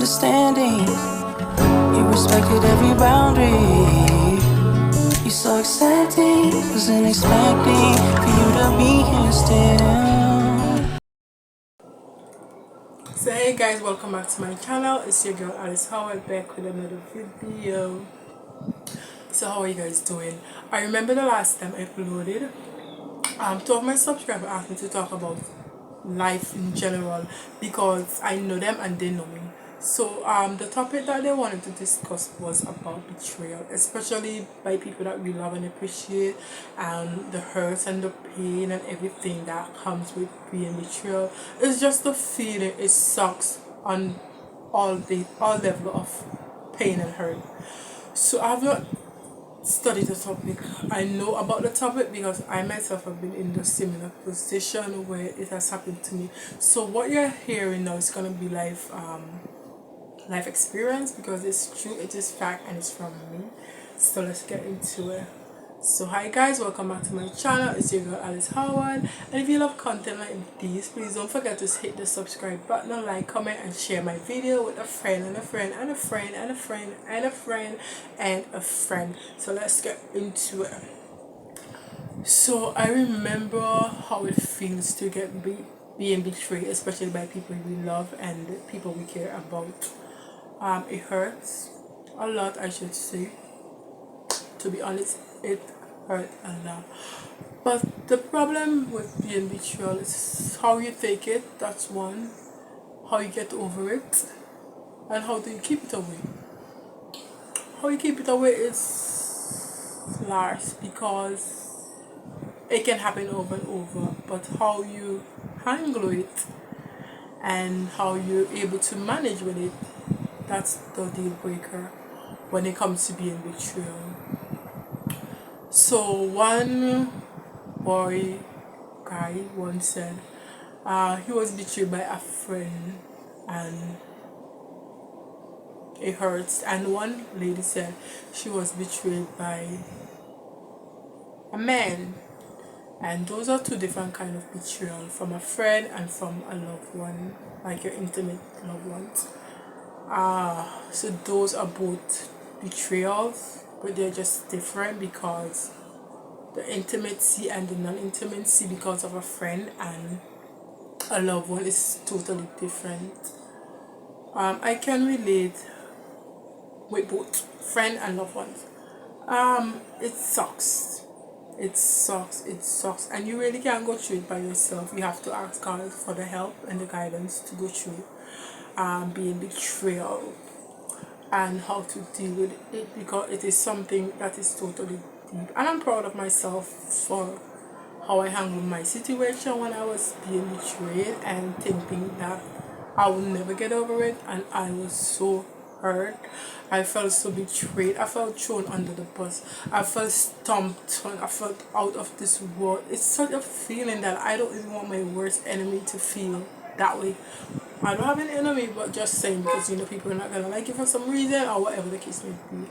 understanding. You respected every boundary. You so accepting, wasn't expecting for you to be here still. So hey guys, welcome back to my channel. It's your girl Alice Howard back with another video. So how are you guys doing? I remember the last time I uploaded, two of my subscribers asked me to talk about life in general because I know them and they know me. So the topic that they wanted to discuss was about betrayal, especially by people that we love and appreciate, and the hurt and the pain and everything that comes with being betrayal. It's just a feeling. It sucks on all level of pain and hurt. So I've not studied the topic. I know about the topic because I myself have been in the similar position where it has happened to me. So what you're hearing now is gonna be life experience because it's true, it is fact, and it's from me. So let's get into it. So hi guys, welcome back to my channel. It's your girl Alice Howard, and if you love content like this, please don't forget to hit the subscribe button, like, comment, and share my video with a friend and a friend and a friend and a friend and a friend and a friend. So let's get into it. So I remember how it feels to being betrayed, especially by people we love and people we care about. It hurts a lot, I should say. To be honest, it hurt a lot. But the problem with being betrayal is how you take it. That's one. How you get over it, and how do you keep it away. How you keep it away is large because it can happen over and over. But how you handle it and how you're able to manage with it, that's the deal breaker when it comes to being betrayal. So one guy once said he was betrayed by a friend and it hurts. And one lady said she was betrayed by a man. And those are two different kind of betrayal, from a friend and from a loved one, like your intimate loved ones. So those are both betrayals, but they're just different because the intimacy and the non-intimacy because of a friend and a loved one is totally different. I can relate with both friend and loved ones. It sucks. It sucks. It sucks, and you really can't go through it by yourself. You have to ask God for the help and the guidance to go through being betrayal and how to deal with it because it is something that is totally deep. And I'm proud of myself for how I handled my situation when I was being betrayed and thinking that I would never get over it, and I was so hurt. I felt so betrayed. I felt thrown under the bus. I felt stomped on. I felt out of this world. It's such a feeling that I don't even want my worst enemy to feel that way. I don't have an enemy, but just saying because people are not gonna like you for some reason or whatever the case may be.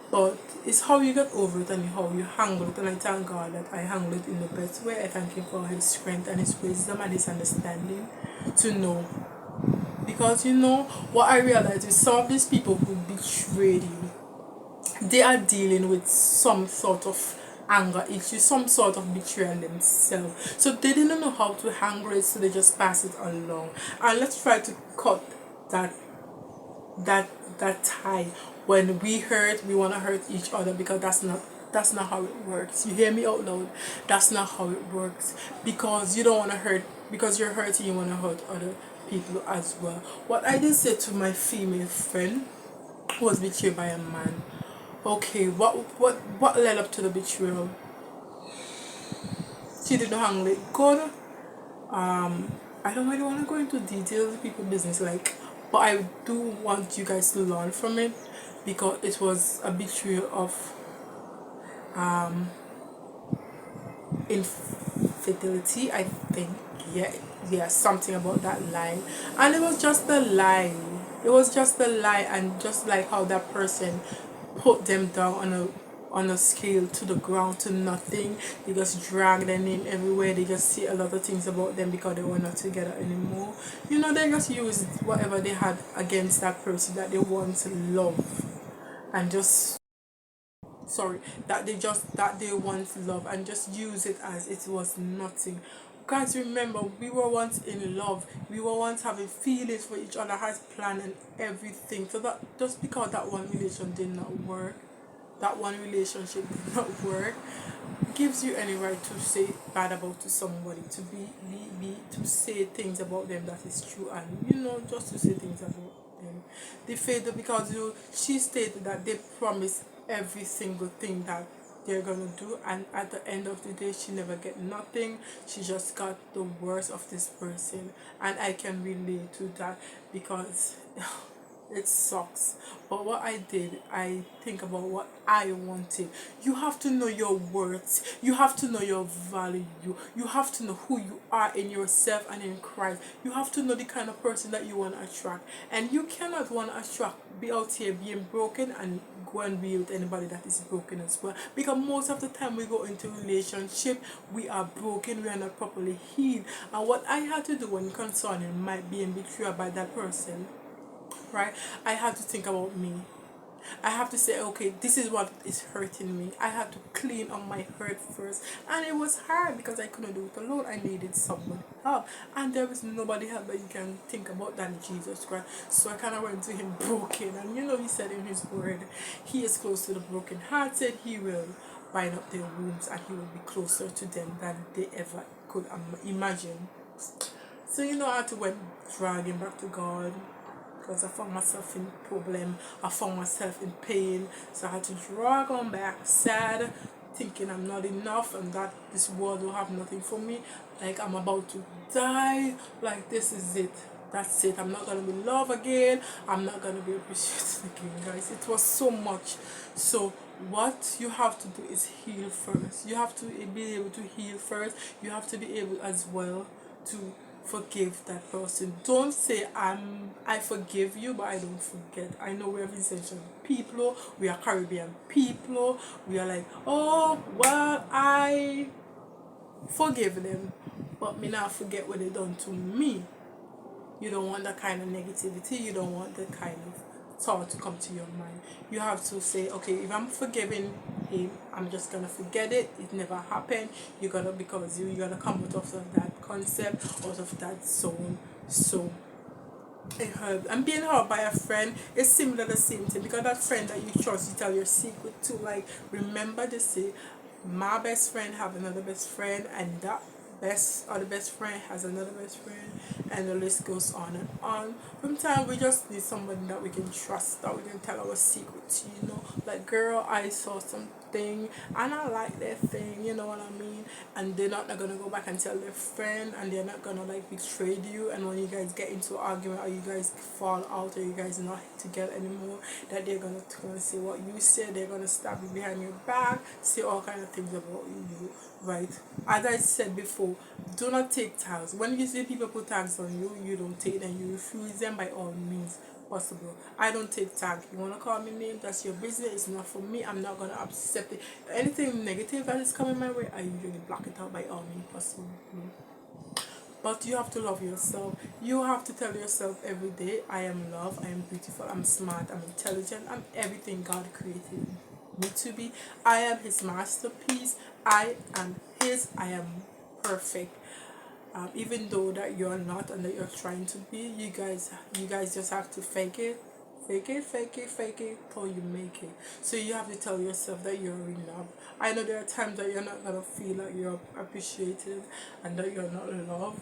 But it's how you get over it and how you handle it, and I thank God that I handle it in the best way. I thank Him for His strength and His wisdom and His understanding to know. Because what I realize is some of these people who betrayed you, they are dealing with some sort of anger issue, some sort of betrayal themselves. So they didn't know how to handle it, so they just pass it along. And let's try to cut that that tie. When we hurt, we wanna hurt each other because that's not how it works. You hear me out loud? That's not how it works. Because you don't wanna hurt, because you're hurting, you wanna hurt other people as well. What I did say to my female friend who was betrayed by a man. Okay, what led up to the betrayal? She didn't handle it good. I don't really want to go into details of people's business, but I do want you guys to learn from it because it was a betrayal of infidelity, I think. Yeah, something about that lie, and it was just a lie. It was just a lie, and just like how that person put them down on a scale to the ground to nothing. They just drag their name everywhere. They just say a lot of things about them because they were not together anymore. You know, they just use whatever they had against that person that they once loved, and just sorry, that they once loved, and just use it as it was nothing. Guys, remember, we were once in love, we were once having feelings for each other, had plan and everything. So that just because that one relation did not work, that one relationship did not work, gives you any right to say bad about to somebody, to to say things about them that is true, and you know, just to say things about them. They failed because she stated that they promised every single thing that they're gonna do, and at the end of the day she never get nothing. She just got the worst of this person, and I can relate to that because it sucks. But what I did, I think about what I wanted. You have to know your worth. You have to know your value. You have to know who you are in yourself and in Christ. You have to know the kind of person that you want to attract. And you cannot want to attract, be out here being broken and go and be with anybody that is broken as well. Because most of the time we go into relationship, we are broken, we are not properly healed. And what I had to do when concerning my being betrayed by that person, right? I had to think about me. I have to say, okay, this is what is hurting me. I had to clean on my hurt first. And it was hard because I couldn't do it alone. I needed someone help. And there was nobody help that you can think about than Jesus Christ. So I kind of went to him broken. And you know, he said in his word, he is close to the brokenhearted. He will bind up their wounds and he will be closer to them than they ever could imagine. So you know, I had to went dragging back to God because I found myself in problem. I found myself in pain. So I had to drag on back, sad, thinking I'm not enough and that this world will have nothing for me. Like I'm about to die. Like this is it. That's it. I'm not gonna be loved again. I'm not gonna be appreciated again, guys. It was so much. So what you have to do is heal first. You have to be able to heal first. You have to be able as well to forgive that person. Don't say I forgive you but I don't forget. I know we're Vincentian people, we are Caribbean people, we are like, oh well, I forgive them but me not forget what they done to me. You don't want that kind of negativity, you don't want that kind of thought to come to your mind. You have to say, okay, if I'm forgiving him, I'm just gonna forget it. It never happened. You gotta, because you're gonna come out of that concept, out of that zone. So it hurt. And being hurt by a friend is similar the same thing, because that friend that you trust, you tell your secret to. Like, remember to say, my best friend have another best friend, and that best or the best friend has another best friend, and the list goes on and on. Sometimes we just need somebody that we can trust, that we can tell our secrets, you know, like, girl, I saw something and I like that thing, you know what I mean? And they're not gonna go back and tell their friend, and they're not gonna like betray you, and when you guys get into an argument or you guys fall out or you guys not together anymore, that they're gonna say what you said, they're gonna stab you behind your back, say all kind of things about you, right? As I said before, do not take tags. When you see people put tags on you, you don't take them, you refuse them by all means possible. I don't take tag. You wanna call me name, that's your business, it's not for me. I'm not gonna accept it. Anything negative that is coming my way, I usually block it out by all means possible. But you have to love yourself. You have to tell yourself every day, I am loved, I am beautiful, I'm smart, I'm intelligent, I'm everything God created me to be. I am his masterpiece. I am his. I am perfect. Even though that you're not and that you're trying to be, you guys just have to fake it. Fake it, fake it, fake it till you make it. So you have to tell yourself that you're in love. I know there are times that you're not gonna feel like you're appreciated and that you're not loved,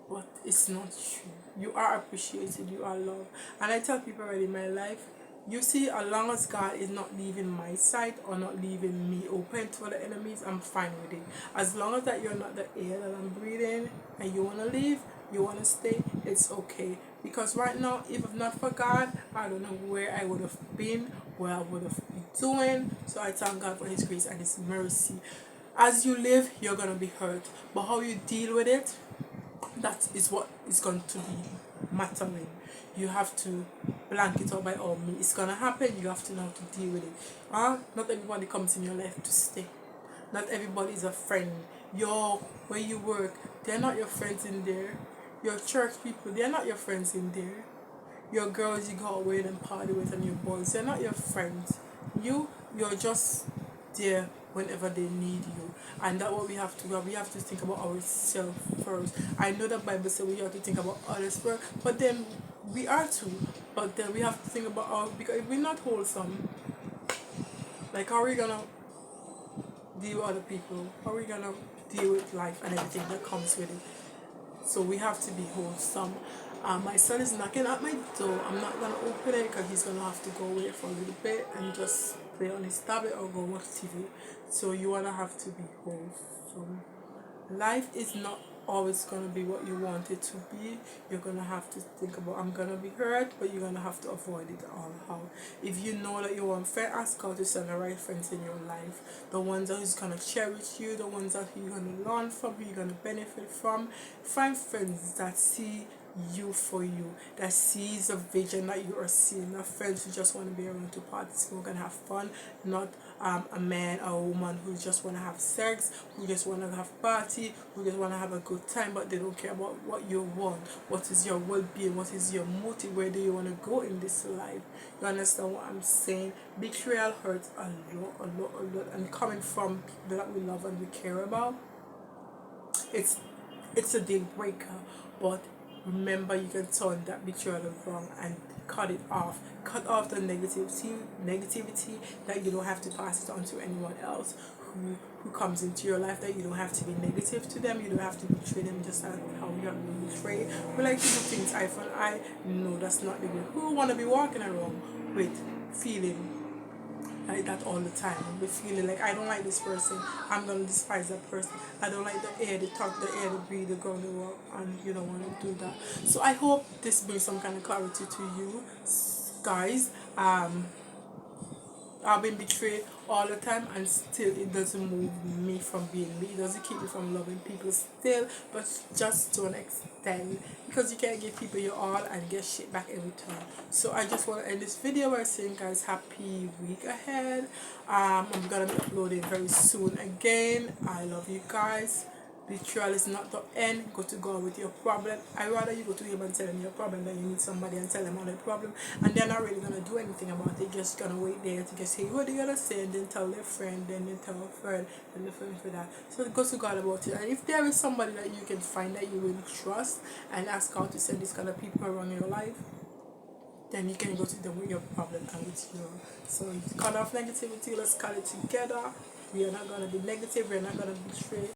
but it's not true. You are appreciated, you are loved. And I tell people already in my life, you see, as long as God is not leaving my side or not leaving me open to the enemies, I'm fine with it. As long as that you're not the air that I'm breathing and you want to leave, you want to stay, it's okay. Because right now, if not for God, I don't know where I would have been, where I would have been doing. So I thank God for his grace and his mercy. As you live, you're going to be hurt. But how you deal with it, that is what is going to be mattering. You have to blank it out by all means. It's gonna happen, you have to know how to deal with it. Not everybody comes in your life to stay. Not everybody is a friend. Where you work, they're not your friends in there. Your church people, they're not your friends in there. Your girls you go out with and party with and your boys, they're not your friends. You're just there whenever they need you. And that's what we have to do. We have to think about ourselves first. I know the Bible says we have to think about others first, but then we are too. But then we have to think about our, because if we're not wholesome, like how are we gonna deal with other people? How are we gonna deal with life and everything that comes with it? So we have to be wholesome. My son is knocking at my door. I'm not gonna open it because he's gonna have to go away for a little bit and just play on his tablet or go watch TV. So you wanna have to be wholesome. Life is not always gonna be what you want it to be. You're gonna have to think about, I'm gonna be hurt, but you're gonna have to avoid it all out. If you know that you want friends, ask God to send the right friends in your life. The ones that is gonna cherish you, the ones that you're gonna learn from, you're gonna benefit from. Find friends that see you for you, that sees the vision that you are seeing, not friends who just want to be around to party, smoke and have fun, not a man or a woman who just want to have sex, who just want to have party, who just want to have a good time, but they don't care about what you want, what is your well-being, what is your motive, where do you want to go in this life. You understand what I'm saying? Betrayal hurts a lot, and coming from people that we love and we care about, it's a deal breaker. But remember, you can turn that betrayal wrong and cut it off. Cut off the negativity that you don't have to pass it on to anyone else who comes into your life, that you don't have to be negative to them, you don't have to betray them just like how you have been betrayed. We like to do things eye for an eye. No, that's not the way. Who want to be walking around with feeling like that all the time, with feeling like I don't like this person, I'm gonna despise that person, I don't like the air they talk, the air they breathe, the ground they walk, and you don't want to do that. So I hope this brings some kind of clarity to you guys. I've been betrayed all the time, and still it doesn't move me from being me. It doesn't keep me from loving people still, but just to an extent, because you can't give people your all and get shit back every time. So I just want to end this video by saying, guys, happy week ahead. I'm gonna be uploading very soon again. I love you guys. Betrayal is not the end. Go to God with your problem. I rather you go to him and tell him your problem than you need somebody and tell them all the problem, and they're not really gonna do anything about it. Just gonna wait there to just say what they're gonna say, and then tell their friend, then they tell a friend, and the friend for that. So go to God about it. And if there is somebody that you can find that you really trust, and ask God to send these kind of people around your life, then you can go to them with your problem and with your. So cut off negativity. Let's cut it together. We are not gonna be negative. We're not gonna betray.